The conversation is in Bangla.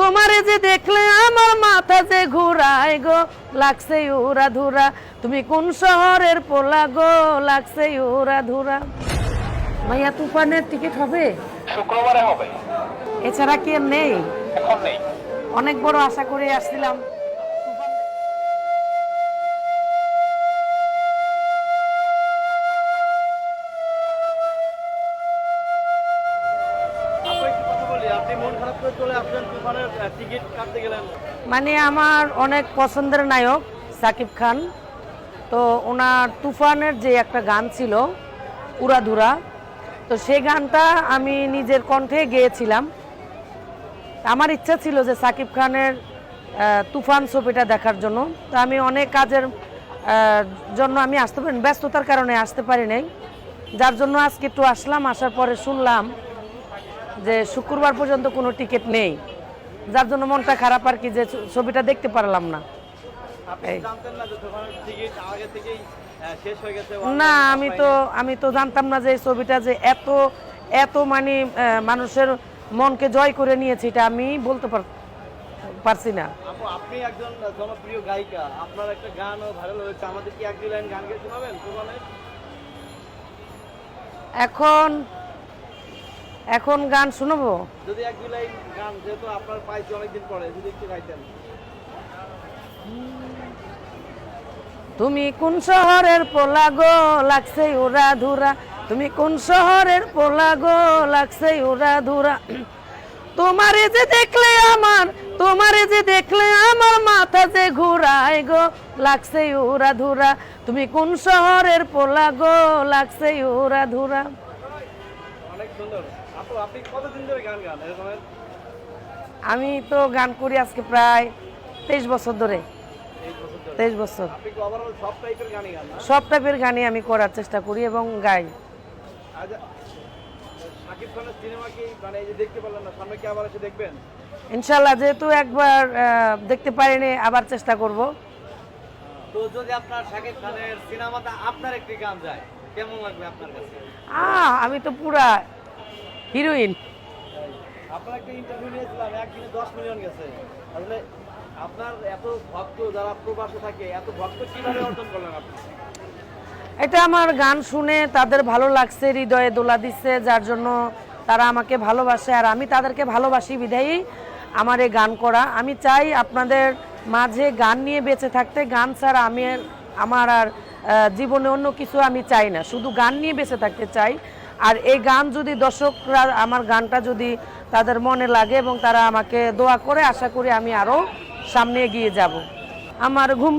তোমারে যে দেখলে আমার মাথা যে ঘুরায় গো, লাগছে উড়া ধুরা। তুমি কোন শহরের পোলা গো, লাগছে উড়া ধুরা। ভাইয়া তুফানের টিকিট হবে? শুক্রবারে হবে, এছাড়া কি আর নেই? এখন নেই। অনেক বড় আশা করে আসছিলাম। মানে আমার অনেক পছন্দের নায়ক সাকিব খান, তো ওনার তুফানের যে একটা গান ছিল উড়াধুরা, তো সেই গানটা আমি নিজের কণ্ঠে গেয়েছিলাম। আমার ইচ্ছা ছিল যে সাকিব খানের তুফান ছবিটা দেখার জন্য। তো আমি অনেক কাজের জন্য আমি আসতে পারি, ব্যস্ততার কারণে আসতে পারি নাই, যার জন্য আজকে একটু আসলাম। আসার পরে শুনলাম যে শুক্রবার পর্যন্ত কোনো টিকিট নেই, যার জন্য মনটা খারাপ আর কি, যে ছবিটা দেখতে পারলাম না। না, আমি তো জানতাম না যে এই ছবিটা যে এত এত মানে মানুষের মনকে জয় করে নিয়েছে, এটা আমি বলতে পারছি না। আপনি একজন জনপ্রিয় গায়িকা, আপনার একটা গানও ভাইরাল হয়েছে, আমাদের কি এক দুই লাইন গান গেয়ে শোনাবেন? এখন গান শুনবো? যদি এক দুই লাইন গান, যেহেতু আপনার পাইছি অনেকদিন পরে, যদি একটু গাইতেন। তুমি কোন শহরের পোলা গো, লাগছে উড়া ধুরা। তুমি কোন শহরের পোলা গো, লাগছে উড়া ধুরা। তোমারে যে দেখলে আমার মাথা যে ঘুরায় গো, লাগছে উড়া ধুরা। তুমি কোন শহরের পোলা গো, লাগছে উড়া ধুরা। অনেক সুন্দর। আপু, আপনি কতদিন ধরে গান গান এরকমের? আমি তো গান করি আজকে প্রায় 23 বছর ধরে। 23 বছর। আপনি কি ওভারঅল সব টাইপের গানই গান না? সব টাইপের গানই আমি করার চেষ্টা করি এবং গাই। শাকিব খানের সিনেমা কি মানে এই যে দেখতে পারলেন না, সামনে কি আবার এসে দেখবেন? ইনশাল্লাহ, যেহেতু একবার দেখতে পারিনি, আবার চেষ্টা করব। তো যদি আপনার শাকিব খানের সিনেমাতে আপনার একটি গান যায়, কেমন লাগবে আপনার কাছে? আমি তো পুরা হিরোইন। আপনার একটা ইন্টারভিউ নিয়েছিলাম, একদিনে 10 মিলিয়ন গেছে। আসলে আপনার এত ভক্ত যারা প্রবাসে থাকে, এত ভক্ত কিভাবে অর্জন করলেন আপনি? এটা আমার গান শুনে তাদের ভালো লাগছে, হৃদয়ে দোলা দিচ্ছে, যার জন্য তারা আমাকে ভালোবাসে, আর আমি তাদেরকে ভালোবাসি বিধায়ী আমার এই গান করা। আমি চাই আপনাদের মাঝে গান নিয়ে বেঁচে থাকতে। গান ছাড়া আমার আর জীবনে অন্য কিছু আমি চাই না, শুধু গান নিয়ে বেঁচে থাকতে চাই। আর এই গান যদি দর্শকরা, আমার গানটা যদি তাদের মনে লাগে এবং তারা আমাকে দোয়া করে, আশা করি আমি আরও সামনে এগিয়ে যাব। আমার ঘুম